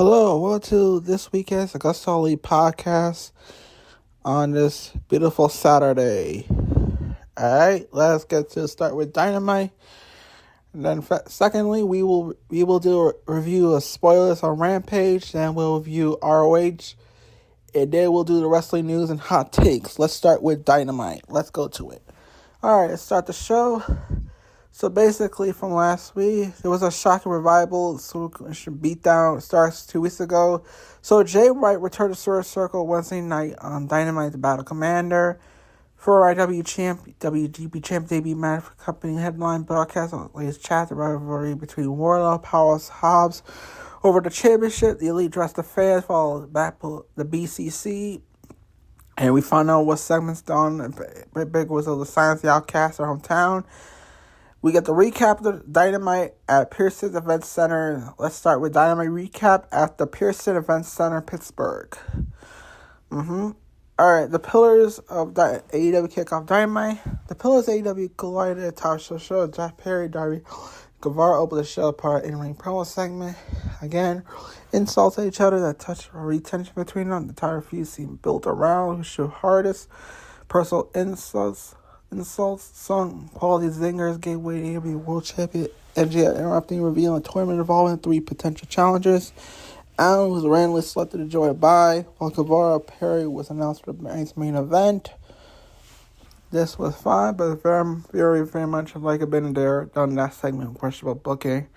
Hello, welcome to this weekend's AgostoAllElite Podcast on this beautiful Saturday. Alright, let's get to start with Dynamite. And then secondly, we will do a review of spoilers on Rampage, then we'll review ROH, and then we'll do the wrestling news and hot takes. Let's start with Dynamite. Let's go to it. Alright, let's start the show. So basically, from last week, there was a shocking revival. Beatdown starts 2 weeks ago. So Jay White returned to Source Circle Wednesday night on Dynamite, the Battle Commander. For IW champ, WGP champ debut match for company headline broadcast on the latest chat, the rivalry between Wardlow, Powerhouse, Hobbs over the championship. The Elite dressed the fans, followed back the BCC. And we found out what segments done. Big was the Silence the Outcast, their hometown. We get the recap of the Dynamite at Pearson Event Center. Let's start with Dynamite recap at the Pearson Event Center, Pittsburgh. Alright, the pillars of AEW kickoff Dynamite. The pillars of AEW collided at top show. Jeff Perry, Darby Guevara opened the show apart in-ring promo segment. Again, insults at each other that touched retention between them. The entire feud seemed built around who should hardest. Personal insults, song quality zingers gave way to AEW World Champion MJF interrupting, revealing a tournament involving 3 potential challengers. Allen was randomly selected to join by, while Guevara Perry was announced for the main event. This was fine, but very much like a been there, done that segment, questionable booking,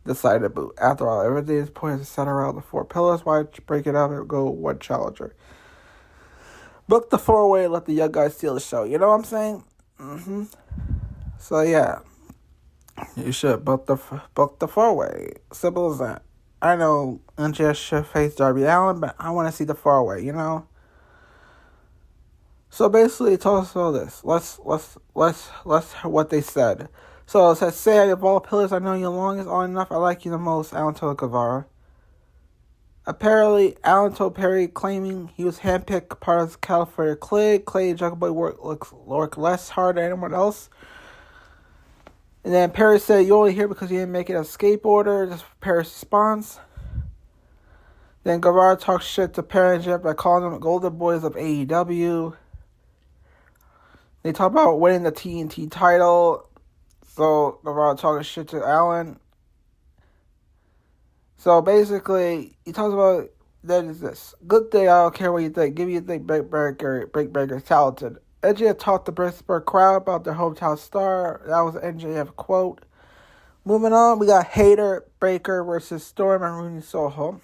decided to boot. After all, everything is poised to set around the 4 pillars. Why break it up and go one challenger? Book the 4-way and let the young guys steal the show. You know what I'm saying? So yeah, you should book the 4-way. Simple as that. I know MJF should face Darby Allin, but I want to see the 4-way. You know. So basically, tell us all this. Let's what they said. So it says, "Say of all pillars, I know you longest, all enough. I like you the most." Allen told Guevara. Apparently, Allen told Perry, claiming he was handpicked part of the California Clique. Clay and Jungle Boy work less hard than anyone else. And then Perry said, "You only here because you didn't make it a skateboarder." That's Perry's response. Then Guevara talked shit to Perry and Jeff by calling them Golden Boys of AEW. They talk about winning the TNT title. So Guevara talking shit to Allen. So basically, he talks about that is this. Good thing, I don't care what you think. Give you a think Britt Baker is talented. MJF talked to Pittsburgh crowd about their hometown star. That was an MJF quote. Moving on, we got Hayter, Baker versus Storm and Rooney Soho.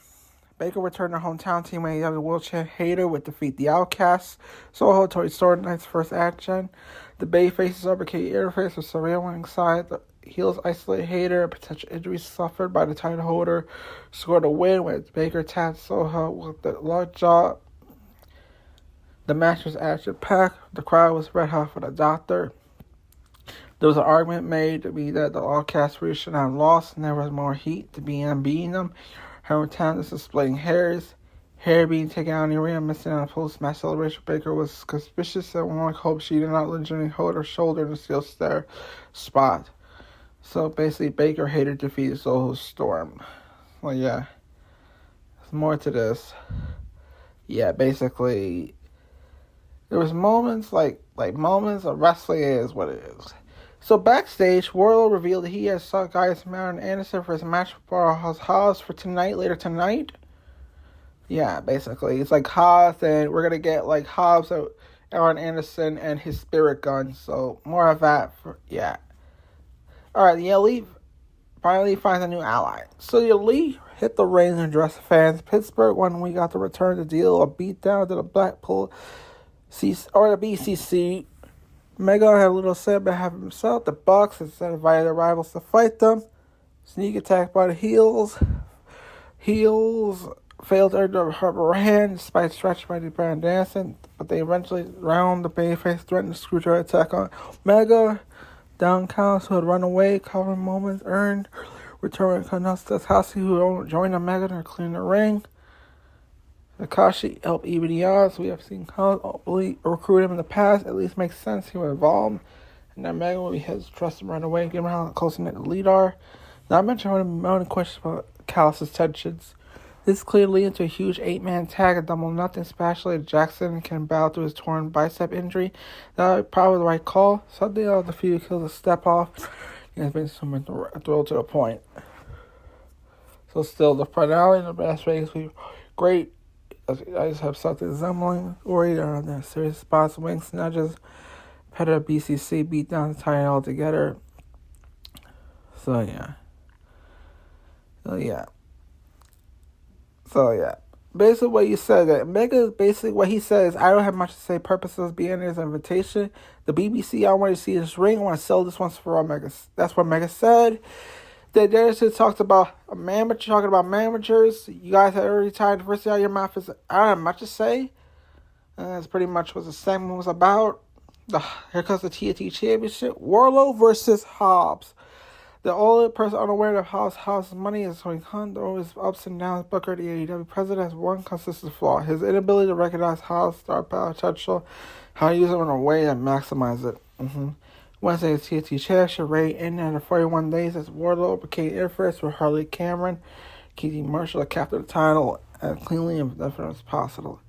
Baker returned their hometown team when AEW World Champ Hayter would defeat the Outcasts. Soho towards Storm Knight's first action. The Bay faces uppercut interface with surveilling side. The heels isolate Hayter. Potential injuries suffered by the title holder scored a win when Baker tapped Soho with the lockjaw. The match was action-packed. The crowd was red hot for the doctor. There was an argument made to be that the Outcasts really should have lost, and there was more heat to be in beating them. Hammertown is splitting hairs. Hair being taken out in the arena, missing on a post-match celebration. Baker was suspicious and one hoped she did not legitimately hold her shoulder in the steel stair spot. So basically, Baker Hayter defeated Soho's Storm. Well, yeah. There's more to this. Yeah, basically, there was moments like moments of wrestling is what it is. So backstage, Wardlow revealed that he has sought guys from Aaron Anderson for his match with Hobbs for later tonight. Yeah, basically, it's like Hobbs, and we're gonna get like Hobbs, Aaron Anderson, and his spirit gun. So more of that. Yeah. All right, the Elite finally finds a new ally. So the Elite hit the ring and addressed the fans. Pittsburgh, when we got to return to deal a beatdown to the Blackpool the BCC. Mega had a little setback of himself. The Bucks instead invited their rivals to fight them. Sneak attack by the heels. Heels failed to earn the upper hand despite stretch by the Brand Dancing, but they eventually round the babyface threatened to screwdriver attack on Mega. Down counts who had run away, covering moments earned. Returning Kanasta who joined the Mega and clearing the ring. Akashi helped even the odds. We have seen Elite recruit him in the past. At least makes sense he was involved. And then Mega will be his trusted right away, given how close knit the Elite are. Now I mentioned one of the questions about Callis' tensions. This clearly leading to a huge 8-man tag, a double nothing, especially Jackson can battle through his torn bicep injury. That was probably the right call. Something else the feud kills a step off. It's been somewhat thrilled to the point. So still the finale, the best race, great. I just have something resembling story on the serious spots, wings, not just Petter BCC beat down the title altogether. So yeah. Basically what you said, that Mega, basically what he says, I don't have much to say. Purposes being his invitation. The BBC, I want to see this ring. I want to sell this once for all, Mega. That's what Mega said. Then there's talked about talking about managers. You guys have already tied the first out of your mouth. I don't have much to say. That's pretty much what the segment was about. Here comes the TNT Championship. Wardlow versus Hobbs. The only person unaware of Hobbs' money is Tony Khan. There always ups and downs. Booker, the AEW president, has one consistent flaw: his inability to recognize Hobbs' star power potential, how to use it in a way that maximize it. Wednesday's TNT Championship rate ended after 41 days as Wardlow became interference with Harley Cameron, keeping Marshall captured the title as cleanly and definitely as possible.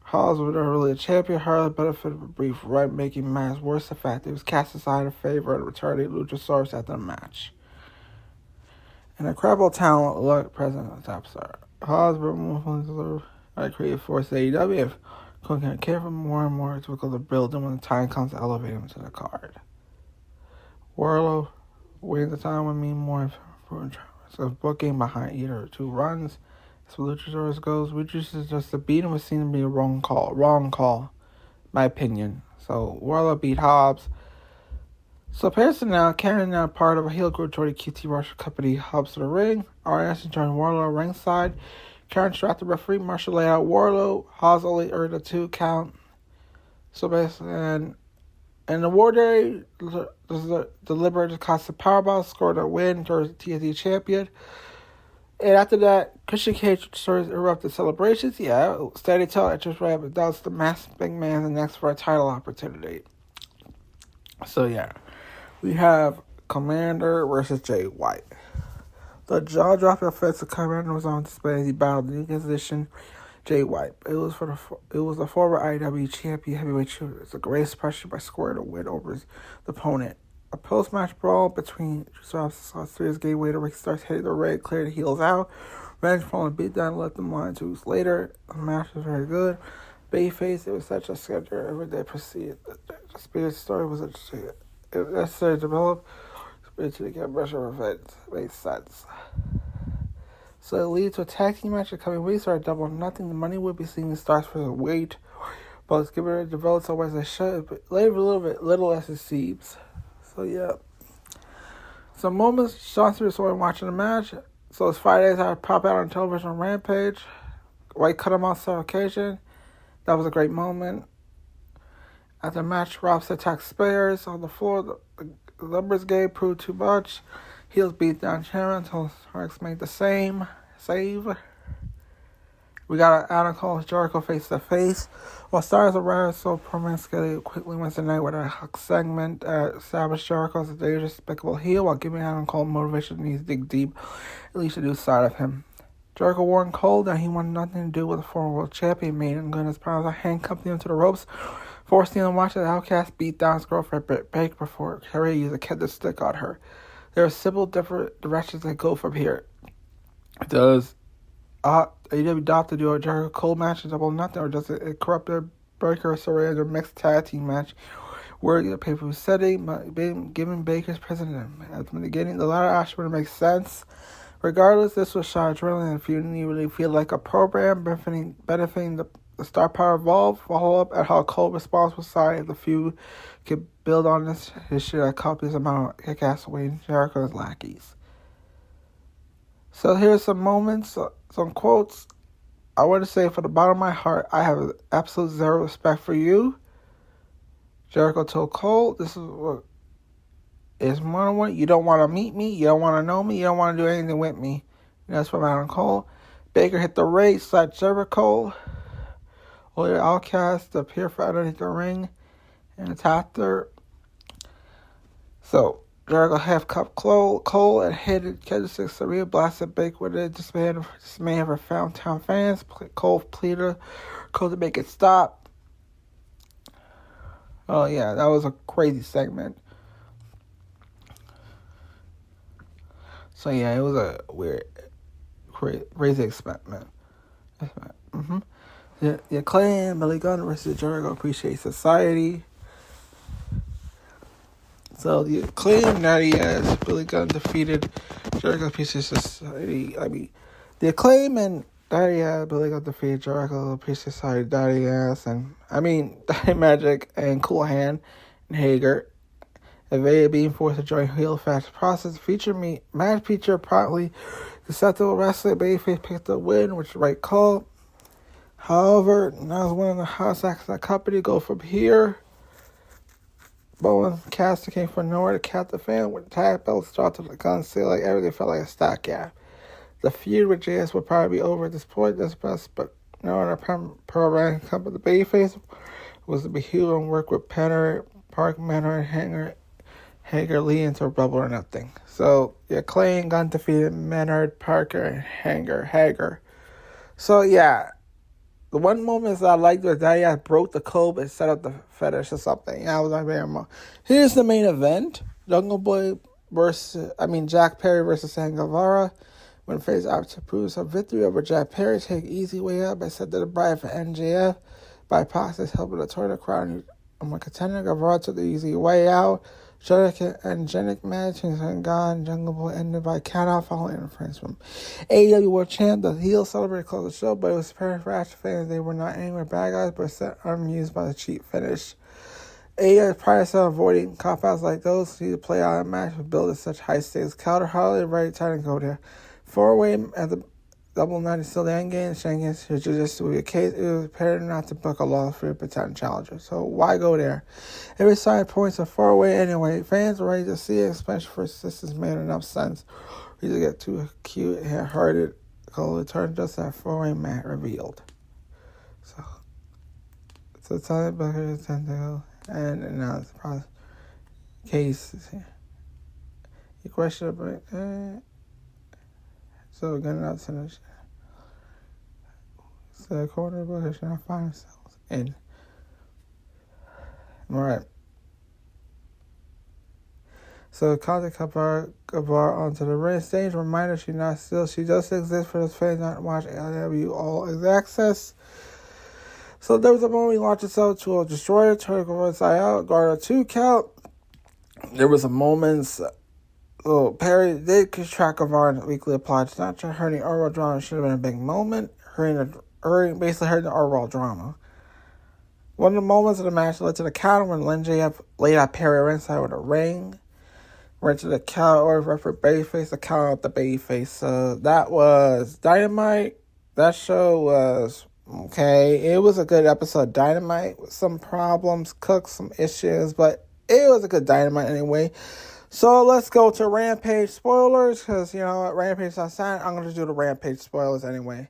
Hobbs was never really a champion. Harley benefited from a brief run, making matters worse. The fact that he was cast aside in favor of the returning Luchasaurus after the match. An incredible talent look present on the top star. Hobbs removed by creative force AEW. If couldn't care for more and more, it's difficult to build him when the time comes to elevate him to the card. Wardlow winning the time would mean more for booking behind either two runs. As Luchasaurus goes, Luchasaurus just to beat him would seem to be a wrong call, my opinion. So Wardlow beat Hobbs. So Pearson now carrying out part of a heel group toward the QT Marshall Company Hobbs to the ring. RS joined Wardlow ringside. Karen strapped the referee. Marshall laid out Wardlow. Hobbs only earned a 2 count. So basically, and the Warrior delivered cost the Powerbomb, scored a win towards the TNT champion. And after that, Christian Cage started erupted celebrations. Yeah, steady tell interest rate, but that was the masked big man the next for a title opportunity. So yeah, we have Commander versus Jay White. The jaw-dropping offensive Commander was on display as he battled the new position, Jay White. It was the former IW champion heavyweight shooter. It's a great pressure by scoring a win over his opponent. A post-match brawl between Serious gateway to Rick starts hitting the ring, clear the heels out. Revenge following beatdown left them line 2 weeks later. The match was very good. Babyface, it was such a schedule every day proceeded. The spirit story was necessary to develop. Spirit to get pressure revenge. Made sense. So it leads to a tag team match in the coming weeks or a double nothing. The money will be seen in stars for the weight. But it's given it developed so as it should. But later a little as it seems. So yeah. Some moments Sean Spears was watching the match. So it's Fridays I pop out on television on Rampage. White cut him off several occasions. That was a great moment. After the match, Robs attacked Spears on the floor. The numbers game proved too much. Heels beat down Sharon until Starks made the same save. We got Adam Cole and Jericho face to face. While Stars arrived so promiscuously quickly Wednesday night with a segment established Jericho as a dangerous, despicable heel while giving Adam Cole motivation he needs to dig deep, at least a new side of him. Jericho warned Cole that he wanted nothing to do with the former world champion, made him good as part of handcuffing him to the ropes, forcing him to watch the Outcast beat down his girlfriend Baker before Carrie used a kendo stick on her. There are several different directions that go from here. Does AEW adopt to do a Jericho Cole match and double nothing, or does it corrupt their Baker Saraya mixed tag team match worthy of pay-per-view setting, given Baker's president at the beginning? The latter option would make sense. Regardless, this was shot adrenaline and feud didn't really feel like a program benefiting the star power evolved. Follow up at how Cole responds was sorry if the feud could build on this issue that copious amount of kick-ass Wayne Jericho's lackeys. So here's some moments, some quotes. I want to say from the bottom of my heart, I have absolute zero respect for you. Jericho told Cole, this is what is one-on-one. You don't want to meet me. You don't want to know me. You don't want to do anything with me. And that's from Adam Cole. Baker hit the ring, slapped Jericho. All the Outcasts appear for underneath the ring and attacked her. So, Jericho half cup Cole and headed Kansas City, blasted big with it. Dismay of her Town fans. Cole pleaded Cole to make it stop. Oh yeah, that was a crazy segment. So yeah, it was a weird, crazy experiment. Mm-hmm. The Acclaim, Billy Gunn versus Jericho Appreciate Society. So the Acclaim, Natty as Billy Gunn defeated Jericho Appreciate Society. The Acclaim and Daddy Ass, Billy Gunn defeated Jericho Appreciate Society, Daddy Ass, and Daddy Magic and Cool Hand and Hager. Evaded being forced to join heel faction process. Match feature promptly susceptible wrestler. Babyface picked the win, which is the right call. However, now is one of the hottest acts in the company. Go from here. Bowen Caster came from nowhere to cap the fan with tag belts dropped to the gun. Still, like everything felt like a stopgap. The feud with JS would probably be over at this point. This best, but no other program company. The babyface was to be heel and work with Penner, Park, Manor, and Hager Lee into Rebel or Nothing. So, yeah, Clay and Gunn defeated Menard, Parker, and Hager. So, yeah, the one moment that I liked was Daddy broke the code and set up the fetish or something. Yeah, I was like, man, here's the main event. Jungle Boy Jack Perry versus San Guevara. When faced out to prove some victory over Jack Perry, take easy way up and set to the bride for NJF. By process, helping to turn the crowd. I'm a contender. Guevara took the easy way out. Angelic match and gone. Jungle Boy ended by count-out following interference from AEW World Champ. The heel celebrated close the show, but it was apparent for Action fans they were not angry bad guys, but set unamused by the cheap finish. AEW prior to avoiding cop-outs like those, need to play out a match with build at such high stakes. Counter Harley, right time to go there. 4-way at the Double 90 still the end game. Shangus, which is just to be a case, it was apparent not to book a loss for a potential challenger. So why go there? Every side points a 4-way anyway. Fans are ready to see it, especially for assistance made enough sense. We just get too cute and hearted. Cole returned just that 4-way mat revealed. So tell it back to Tentacle and now it's probably case. You question about so we're going to finish. So the corner bush and I find ourselves in. Alright. So contact Guevara onto the ring stage. Reminder she does exist for those fans not watch AEW All Access. So there was a moment he launched himself to a destroyer, turned Guevara inside out, guard a 2 count. There was a moment. Perry did contract Guevara and weekly applied. It's not sure hurting overall drama should have been a big moment. Basically hurting the overall drama. One of the moments of the match led to the counter when Lynn JF laid out Perry inside with a ring. Went to the counter order for Babyface to count out the Babyface. So that was Dynamite. That show was okay. It was a good episode of Dynamite with some problems, some issues, but it was a good Dynamite anyway. So let's go to Rampage spoilers, because, you know what, Rampage is outside. I'm going to do the Rampage spoilers anyway.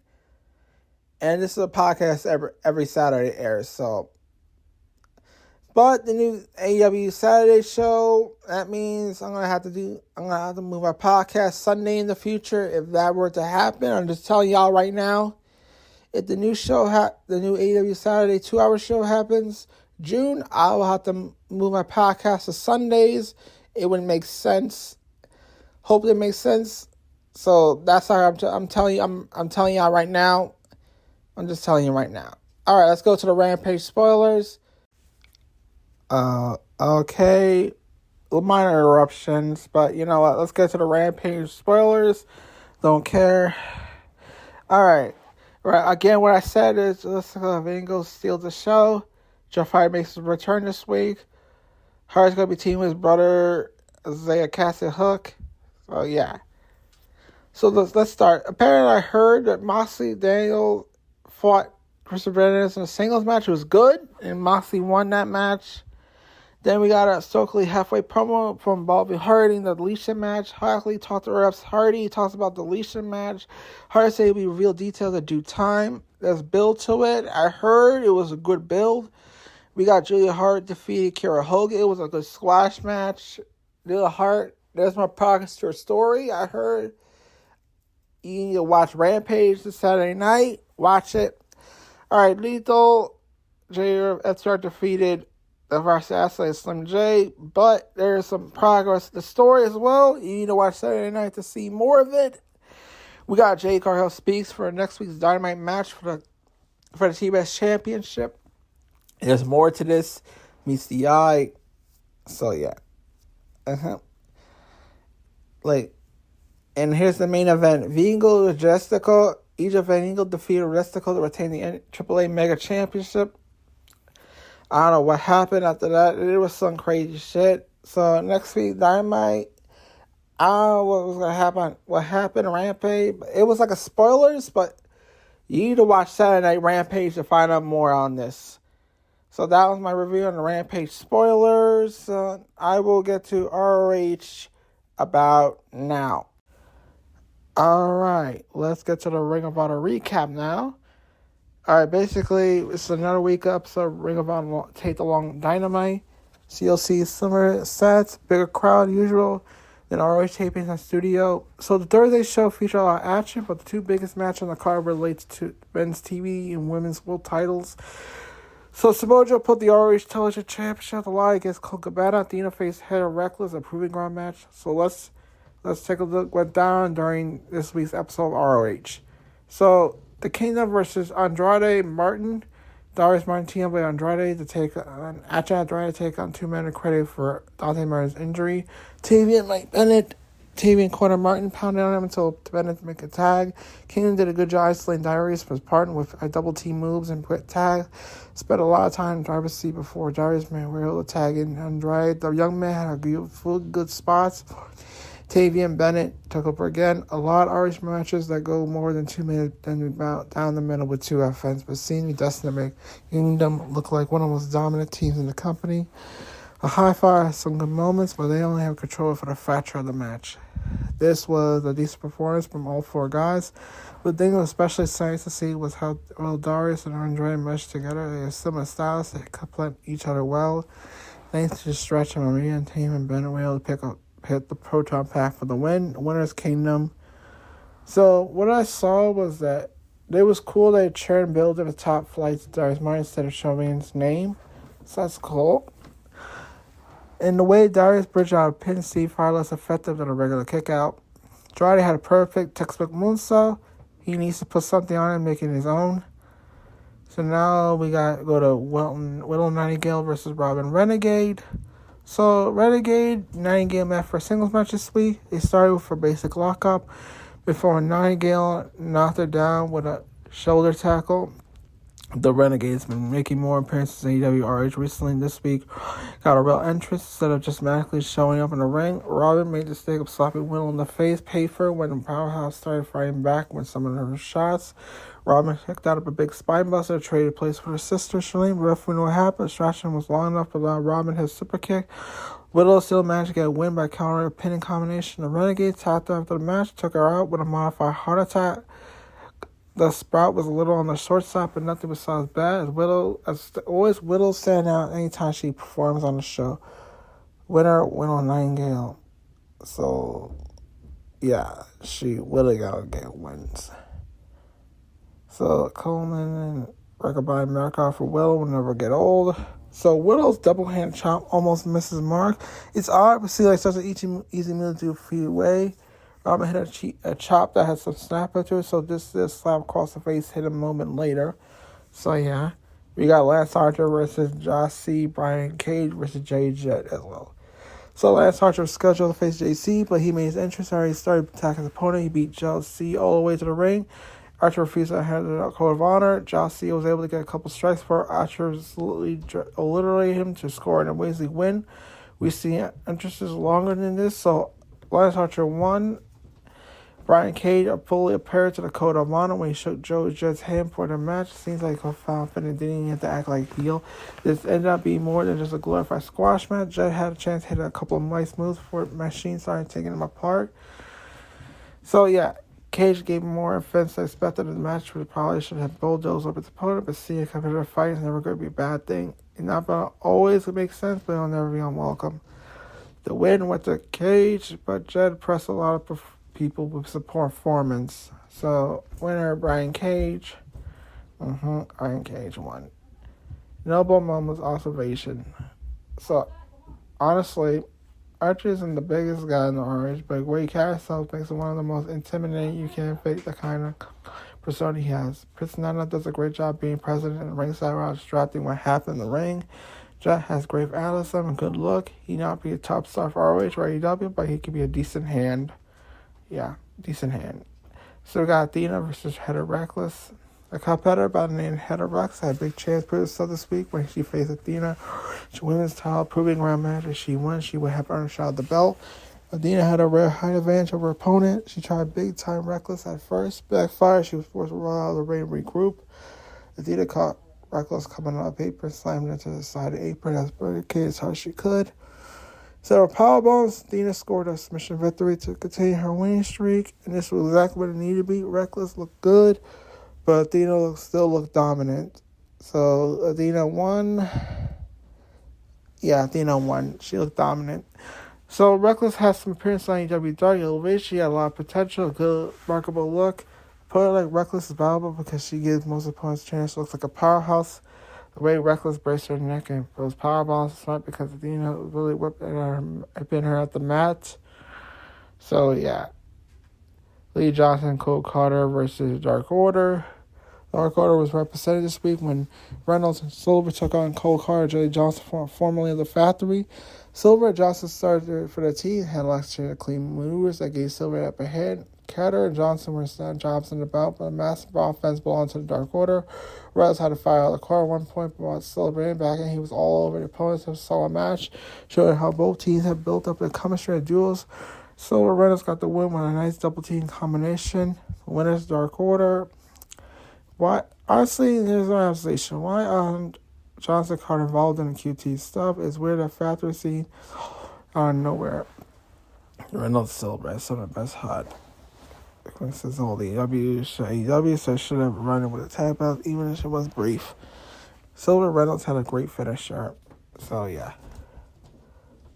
And this is a podcast every Saturday airs, so. But the new AEW Saturday show, that means I'm gonna have to move my podcast Sunday in the future if that were to happen. I'm just telling y'all right now, if the new show, the new AEW Saturday 2-hour show happens June, I will have to move my podcast to Sundays. It wouldn't make sense. Hope it makes sense. So that's how I'm telling you. I'm telling y'all right now. I'm just telling you right now. All right, let's go to the Rampage spoilers. Okay. Minor interruptions, but you know what? Let's get to the Rampage spoilers. Don't care. All right. Right. Again, what I said is, Vingo steals the show. Jeff Hardy makes his return this week. Hardy's going to be teaming with his brother, Isaiah Cassie Hook. So, yeah. So, let's start. Apparently, I heard that Moxley Daniel fought Christopher Bennett in a singles match. It was good, and Moxley won that match. Then we got a Stokely halfway promo from Bobby Hardy in the deletion match. Hardy talked to refs. Hardy talks about the deletion match. Hardy said we reveal details in due time. There's build to it. I heard it was a good build. We got Julia Hart defeated Kara Hogan. It was a good squash match. Lethal Heart, there's my progress to a story. I heard you need to watch Rampage this Saturday night. Watch it. Alright, Lethal, JR defeated the assassin Slim J, but there's some progress to the story as well. You need to watch Saturday night to see more of it. We got Jade Cargill Speaks for next week's Dynamite match for the TBS Championship. There's more to this. Meets the eye. So, yeah. And here's the main event. Vingo with Jessica. Egypt Van Eagle defeated Jessica to retain the AAA Mega Championship. I don't know what happened after that. It was some crazy shit. So, next week, Dynamite. I don't know what was going to happen. What happened, Rampage. It was like a spoilers, but you need to watch Saturday Night Rampage to find out more on this. So that was my review on the Rampage spoilers. I will get to ROH about now. Alright, let's get to the Ring of Honor recap now. Alright, basically, it's another week episode of Ring of Honor Take Along Dynamite. So you'll see similar sets, bigger crowd usual than ROH tapings in studio. So the Thursday show featured a lot of action, but the two biggest matches on the card relates to men's TV and women's world titles. So Samoa Joe put the ROH Television Championship on the line against Colt Cabana. Dina faced Heather Reckless, a proving ground match. So let's take a look what went down during this week's episode of ROH. So the Kingdom versus Andrade Martin. Darius Martin teamed up with Andrade to take on Andrade to take on 2 men of credit for Dante Martin's injury. TV and Mike Bennett. TV and Corner Martin pounded on him until Bennett make a tag. Kingdom did a good job isolating Darius from his partner with a double team moves and quick tag. Spent a lot of time in the driver's seat before Darius were able to tag in Andrade. The young man had a good spots. Tavy and Bennett took over again. A lot of Irish matches that go more than 2 minutes down the middle with 2 offense, but seemed to be destined to make Kingdom look like one of the most dominant teams in the company. A high fire has some good moments, but they only have control for the fracture of the match. This was a decent performance from all 4 guys. The thing that was especially exciting to see was how well Darius and Andre meshed together. They have similar styles, they complement each other well. Thanks to the stretch of Maria and Team and Bennett were able to hit the Proton Pack for the win. The winner's Kingdom. So what I saw was that it was cool they turned build at the top flights of Darius Martin instead of showing his name. So that's cool. And the way Darius bridged out a pin seat far less effective than a regular kickout. Andrade had a perfect textbook moonsault. He needs to put something on it and make it his own. So now we go to Willow Nightingale versus Robin Renegade. So Renegade, Nightingale met for a singles match this week. They started with a basic lockup before Nightingale knocked her down with a shoulder tackle. The Renegade's been making more appearances in AEW RH recently. This week got a real entrance instead of just magically showing up in the ring. Robin made the mistake of slapping Willow in the face, paid for it when the Powerhouse started fighting back with some of her shots. Robin picked out up a big spine buster, traded place with her sister, Shalane. Ref knew what happened. Distraction was long enough to allow Robin his super kick. Willow still managed to get a win by countering a pinning combination. The Renegade tapped her after the match, took her out with a modified heart attack. The sprout was a little on the short side, but nothing besides bad. As always, Willow stand out anytime she performs on the show. Winner, Willow Nightingale. So, yeah, Willow gotta get wins. So, Coleman and Record America for Willow will never get old. So, Willow's double hand chop almost misses mark. It's odd to see like such an easy move to do feet away. Robin hit a chop that had some snap into it, so this slap across the face hit him a moment later. So, yeah. We got Lance Archer versus Josh C. Brian Cage versus Jay Jet as well. So, Lance Archer was scheduled to face JC, but he made his entrance and already started attacking his opponent. He beat Josh C. all the way to the ring. Archer refused to hand it out code of honor. Josh C. was able to get a couple strikes for Archer, absolutely obliterated him to score an amazing win. We see entrances longer than this, so Lance Archer won. Brian Cage fully appeared to the code of honor when he shook Joe Jet's hand for the match. Seems like he found fit and didn't even have to act like heel. This ended up being more than just a glorified squash match. Jet had a chance to hit a couple of nice moves before the machine started taking him apart. So yeah, Cage gave more offense than expected in the match, which probably should have bulldozed over his opponent, but seeing a competitive fight is never going to be a bad thing. It's not going to always make sense, but it'll never be unwelcome. The win went to Cage, but Jed impressed a lot of people with some performance. So, winner Brian Cage. Brian Cage won. Noble Moments observation. So, honestly, Archer isn't the biggest guy in the RH, but the way he carries himself makes him one of the most intimidating. You can't fake the kind of persona he has. Prince Nana does a great job being president and ringside while distracting what happened in the ring. Jet has great athleticism and good look. He not be a top star for RH or AEW, but he could be a decent hand. Yeah, decent hand. So we got Athena versus Heather Reckless. A competitor by the name Heather Rex had a big chance to prove herself this week when she faced Athena. She women's title, proving around match if she won, she would have earned a shot at the belt. Athena had a rare height advantage over her opponent. She tried big time Reckless at first. Backfire, she was forced to roll out of the ring and regroup. Athena caught Reckless coming on paper and slammed into the side of the apron as barricaded as hard as she could. So powerbombs, Athena scored a submission victory to continue her winning streak, and this was exactly what it needed to be. Reckless looked good, but Athena still looked dominant. So Athena won. Yeah, Athena won. She looked dominant. So Reckless has some appearance on AEW Dark Elevation. She had a lot of potential, good, remarkable look. Put her like Reckless is valuable because she gives most opponents a chance. She looks like a powerhouse. The way Reckless braced her neck and those powerbombs is smart because Athena really whipped her at the mat. So yeah. Lee Johnson, Cole Carter versus Dark Order. Dark Order was represented this week when Reynolds and Silver took on Cole Carter, Jay Johnson, formerly of the Factory. Silver and Johnson started for the team, had lots of clean maneuvers that gave Silver up ahead. Carter and Johnson were snap jobs in the bout, but a massive offense belonged to the Dark Order. Reynolds had to fire out the car at one point, but brought Silver in back, and he was all over the opponents. It was a solid match, showing how both teams have built up their chemistry and duels. Silver Reynolds got the win with a nice double team combination. The winner's Dark Order. Why? Honestly, here's my observation. Why Johnson got involved in the QT stuff? It's weird that Factory scene out of nowhere. Reynolds Silver has some of the best hot. This is all the AEW, so I should have run it with a tag belt, even if it was brief. Silver Reynolds had a great finisher. So yeah.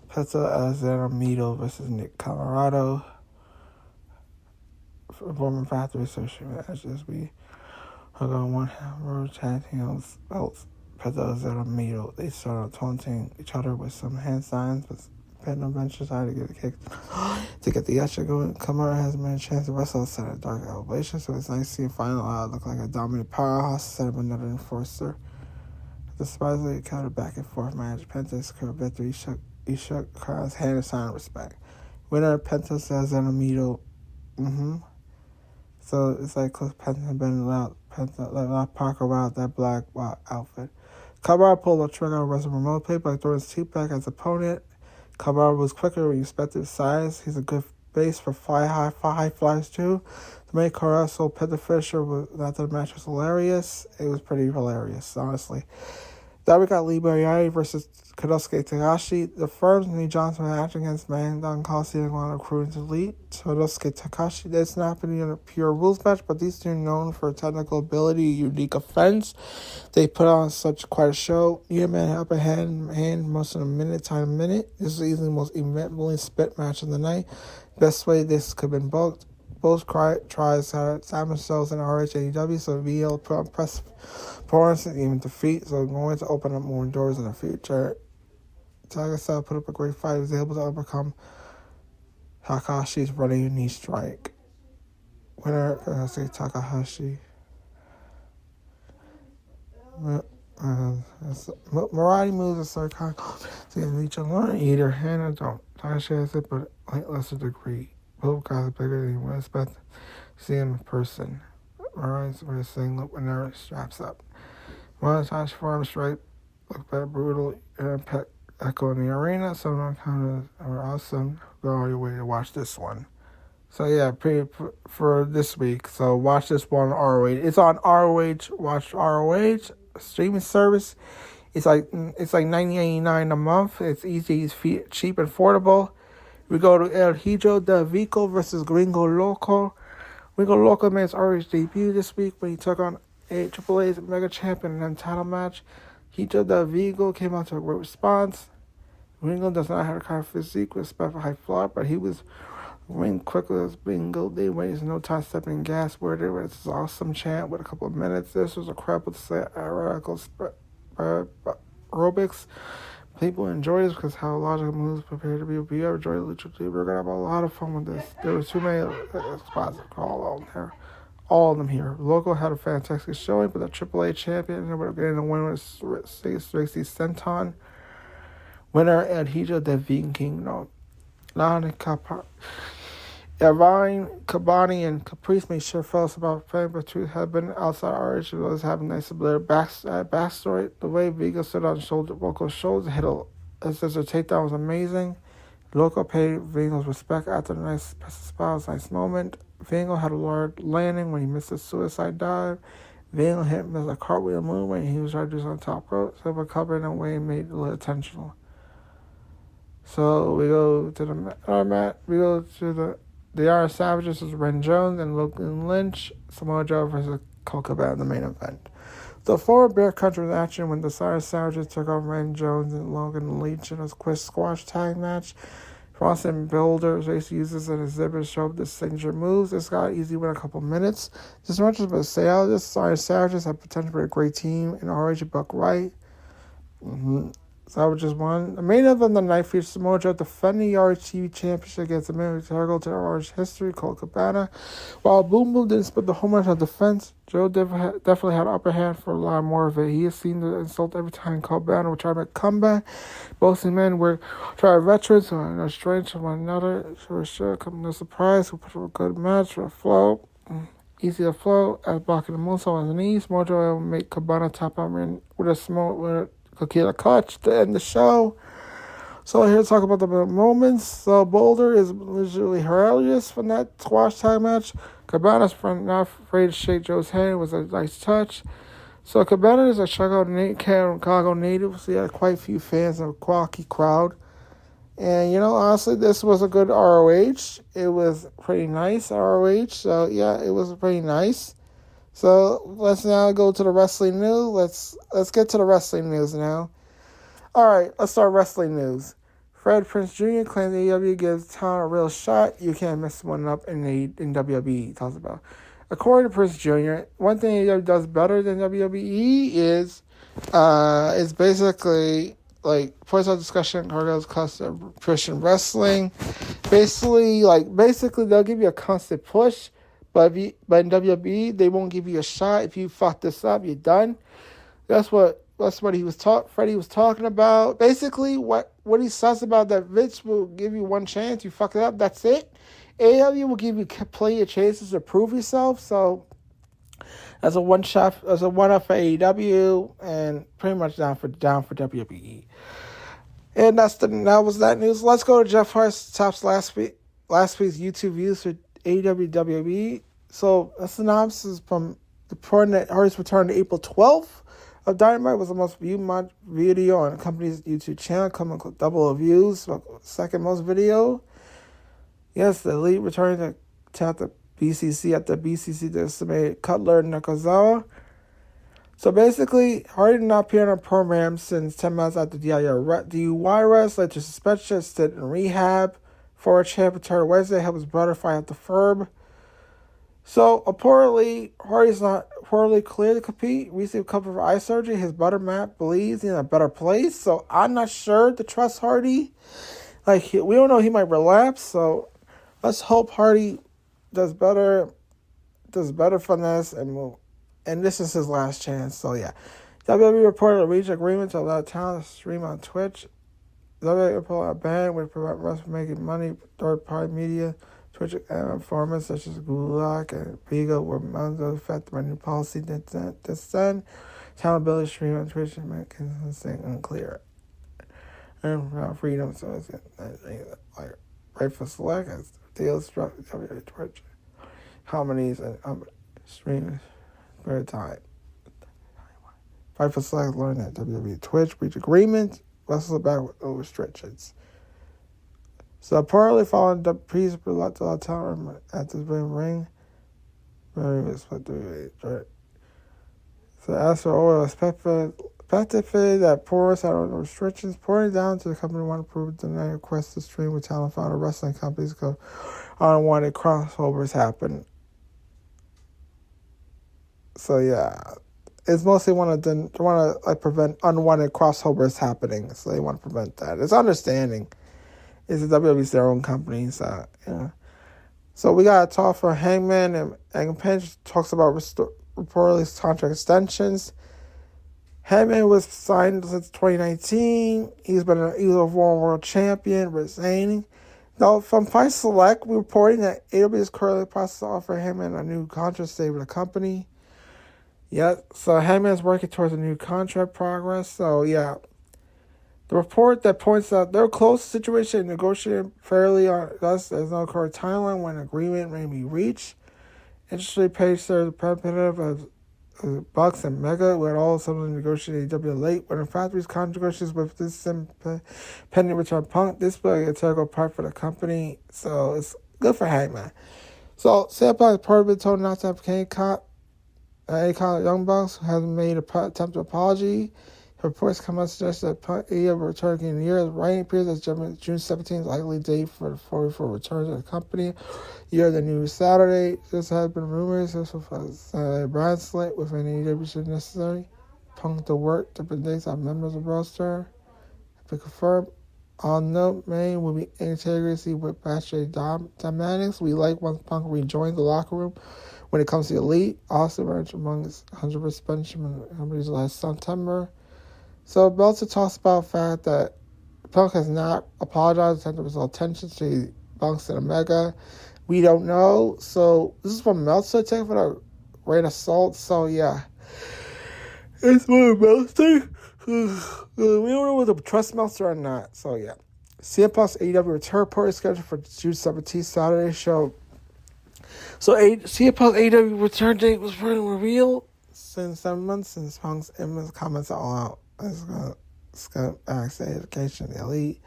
Penta Alexander Mito versus Nick Colorado. Former Factory Association matches. We hung on one road tag team belts. Penta Alexander Mito. They started taunting each other with some hand signs, but Penta eventually decided to get a kick to get the action going. Kamara hasn't had a chance to wrestle outside of Dark Elevation, so it's nice to see him finally look like a dominant powerhouse instead of another enforcer. Despite the counter back and forth match, Penta's career victory he shook Kara's hand in sign of respect. Winner Penta says Mito. So it's like Cliff Penta had been allowed Parker out that black outfit. Kamara pulled a trigger on Wrestle Remote play by throwing his teeth back as opponent. Kamara was quicker when you expected his size. He's a good base for high flies too. To make Kara so Penta Fisher after the match was hilarious. It was pretty hilarious, honestly. Then we got Lee Moriarty versus Konosuke Takahashi. The firm's Lee Johnson match against Don Cossie and one recruiting to lead. Konosuke Takahashi, that's not been a pure rules match, but these two are known for technical ability, unique offense. They put on quite a show. Man up ahead most of the minute, time a minute. This is easily the most eventfully spit match of the night. Best way this could have been booked. Both tries had themselves in RH AEW, so be able to put on press performance and even defeat, so going to open up more doors in the future. Takasa put up a great fight. He was able to overcome Takahashi's running knee strike. Winner, Takahashi. Moriarty moves a circle to reach a line. Either hand or don't. Takahashi has it, but like lesser degree. Both guys are bigger than you would expect to see him in person. Moriarty's way of saying, look, whenever it straps up. Montage farm straight, look better, brutal, impact echo in the arena. Some of them kind of are awesome. Go all your way to watch this one. So yeah, for this week. So watch this one on ROH. It's on ROH. Watch ROH streaming service. It's like $19.99 a month. It's easy, it's cheap, and affordable. We go to El Hijo del Vico versus Gringo Loco. Gringo Loco made his ROH debut this week when he took on Triple A's Mega Champion in a title match. Hijo del Vigo came out to a great response. Ringo does not have the kind of physique with special high floor, but he was ring quickly as Ringo. They wasted no time stepping gas where there was this awesome chant with a couple of minutes. This was a crowd with aerobical aerobics. People enjoyed this because how logical moves prepared to be. We enjoyed literally. We're gonna have a lot of fun with this. There were too many spots to call on here. All of them here. Local had a fantastic showing, but the AAA champion ended up getting the win with Stacy Senton. Winner Adhija de Viking. No. Lani Irvine, Cabani, and Caprice made sure fellas about fame, but truth had been outside RH. It was having nice blur backstory. The way Vigo stood on Vocal shoulders, hit a takedown was amazing. Local paid Vingo's respect after the nice nice moment. Vingo had a large landing when he missed a suicide dive. Vingo hit him as a cartwheel move when he was trying to do on top rope. So recovered in a way and made it a little intentional. So we go to the mat. We go to the Iron Savages is Ren Jones and Logan Lynch. Samoa Joe versus Colt Cabana in the main event. The former Bear Country was action when the Iron Savages took on Ren Jones and Logan Lynch in a quick squash tag match. Bronson Builder race uses and exhibits showed the signature moves. This got easy win a couple minutes. Just much as a sale, this Iron Savages have potential for a great team in RH Buck Wright. Savages won. The main event of the night featured Samoa Joe defending the RH TV Championship against the man integral to RH history, Colt Cabana. While Boom Boom didn't split the home run on defense, Joe definitely had the upper hand for a lot more of it. He has seen the insult every time Cabana would try to make a comeback. Both the men were veterans who are strange to one another. For sure, come no surprise. We put up a good match for a flow. Easy to flow as blocking the moonsault on the knees. Samoa Joe will make Cabana top out with a smoke Killer Clutch to end the show. So here to talk about the moments. So Boulder is literally hilarious from that squash tag match. Cabana's from not afraid to shake Joe's hand was a nice touch. So Cabana is a Chicago native, so he had quite a few fans and a quirky crowd. And honestly, this was a good ROH. It was pretty nice ROH. So yeah, it was pretty nice. So let's now go to the wrestling news. Let's get to the wrestling news now. All right, let's start wrestling news. Fred Prinze Jr. claims AEW gives talent a real shot. You can't mess one up in WWE. He talks about. According to Prinze Jr., one thing AEW does better than WWE is basically like points of discussion, cargoes, custom Christian wrestling. Basically they'll give you a constant push. But in WWE, they won't give you a shot. If you fuck this up, you're done. That's what he was Freddie was talking about. Basically, what he says about that Vince will give you one chance. You fuck it up, that's it. AEW will give you plenty of chances to prove yourself. So, as a one off for AEW, and pretty much down for WWE. And that was that news. Let's go to Jeff Hart's tops last week's YouTube views for AEW WWE. So a synopsis from the report that Hardy's return to April 12th of Dynamite was the most viewed video on the company's YouTube channel, coming with double of views, second most video. Yes, the Elite returned to the BCC at the BCC decimated Cutler and Nakazawa. So basically, Hardy did not appear on a program since 10 months after DUI arrest led to suspension, stayed in rehab. Former champ returned Wednesday, helped his brother fight out the Ferb. So, apparently, Hardy's not poorly clear to compete. Recently recovered for eye surgery. His brother Matt believes he's in a better place. So, I'm not sure to trust Hardy. We don't know, he might relapse. So, let's hope Hardy does better from this. And this is his last chance. So, yeah. WWE reported a reach agreement to allow talent to stream on Twitch. WWE reported a ban would prevent wrestlers from making money. Third-party media, Twitch informants such as Gulak and Vigo were months affected by new policy this then. Talent ability to stream on Twitch and make consistent unclear. And freedom, so it's like right for select as deals struck WWE Twitch. Harmonies and streamers for time. Fight for select learned that WWE Twitch reached agreement. Wrestle back with no restrictions. So apparently following the priest to tower at the ring. So as for oil, Pepper Effectively, that Porus had no restrictions, pouring down to the company wanted to prove the night request to stream with talent founder wrestling companies because unwanted crossovers happen. So yeah, it's mostly want to like prevent unwanted crossovers happening. So they want to prevent that. It's understanding. It's WWE's their own company, so yeah. So we got a talk for Hangman and Page talks about reportedly contract extensions. Hangman was signed since 2019. He's a former world champion, resigning. Now, from Fight Select, we're reporting that AEW is currently processing to offer Hangman a new contract stay with the company. Yeah, so Hangman is working towards a new contract progress. So, yeah. The report that points out their close situation negotiating fairly on thus there's no current timeline when agreement may be reached. Interestingly, Page serves representative of Bucks and Mega with all some of the negotiated AgostoAllElite. When in fact these negotiations with this pending return Punk, this will be a integral part for the company. So it's good for Hangman. So CM Punk has probably been told not to have any kind of Young Bucks who hasn't made an attempt to apology. Reports come out suggest that Punk will return in the year. Writing appears as June 17th likely date for the 44 return to the company. Year the new Saturday. This has been rumors. This was a brand slate with an AEW should necessary. Punk to work different dates on members of the roster. If it confirmed, on note, May will be integrity with backstage dynamics. We like once Punk rejoins the locker room. When it comes to Elite, also emerged among his 100% suspension companies last September. So Meltzer talks about the fact that Punk has not apologized and there was no tension to Bunks and Omega. We don't know. So this is from Meltzer. Take it with a grain of salt. So yeah. It's more Meltzer. We don't know whether to trust Meltzer or not. So yeah. CM Punk's AEW return report is scheduled for June 17th Saturday show. So CM Punk's AEW return date was revealed since 7 months since Punk's image comments are all out. It's gonna access education, the Elite.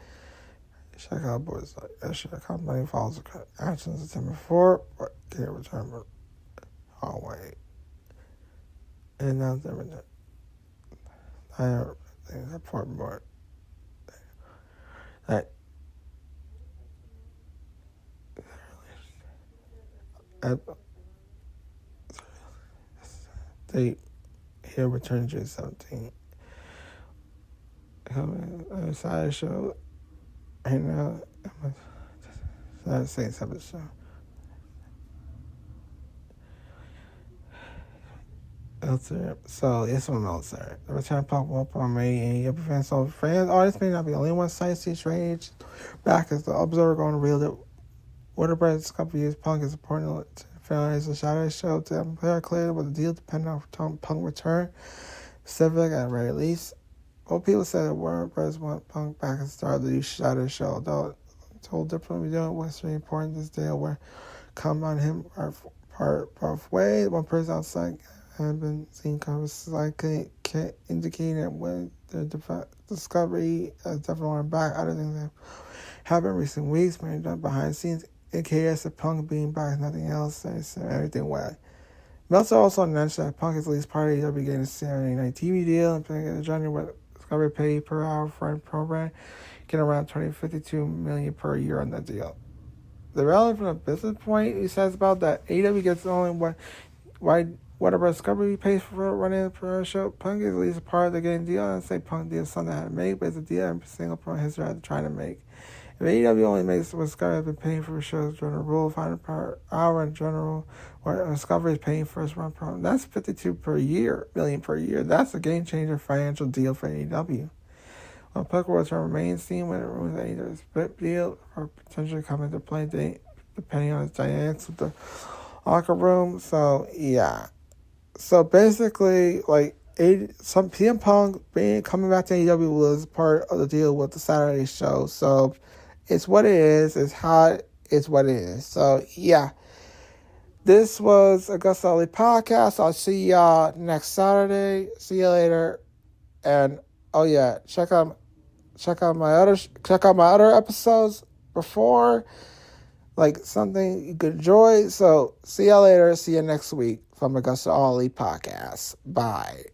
Check out boys like that shit. Company follows the actions September 4, but can't return. Oh wait, and now they're in the things important board. That they here return June 17th. I'm a side show. And now, I'm saying something show. Meltzer. So, it's from Meltzer. The return pop up on May and fans. So, fans, artists may not be the only one sight see strange. Back as the observer going to reveal that Warner Bros. Company is Punk is important to fans. The shadow show to them clear with the deal depending on Punk return. Specific at the very least. Well, people said that Warner Bros. Want Punk back and start the new Shadow show. Though told differently, we doing what's really important this deal where come on him part way. One person outside had been seen conversation indicating that when the discovery definitely want back. Other things that happened in recent weeks, maybe done behind the scenes, indicated that Punk being back, nothing else. So everything well. Meltzer also mentioned that Punk is at least part of the beginning of Saturday Night TV deal and playing in the genre with Discovery pay per hour for a program, getting around $52 million per year on that deal. The relevant from a business point, he says about that AEW gets only whatever Discovery pays for running per show. Punk is at least a part of the game deal. I say Punk deal is something I had to make, but it's a deal every single point history I had to try to make. If AEW only makes what Discovery has been paying for shows during the rule, $500 per hour in general, or Discovery is paying for its run program, that's $52 million per year. That's a game changer financial deal for AEW. While Punk will return remains seen when it ruins AEW's split deal or potentially come into play depending on its dynamics with the locker room. So yeah. So basically, like some CM Punk coming back to AEW was part of the deal with the Saturday show. So it's what it is. It's hot. It's what it is. So yeah. This was AgostoAllElite Podcast. I'll see y'all next Saturday. See you later. And oh yeah, check out my other episodes before, like something you could enjoy. So see y'all later. See you next week from AgostoAllElite Podcast. Bye.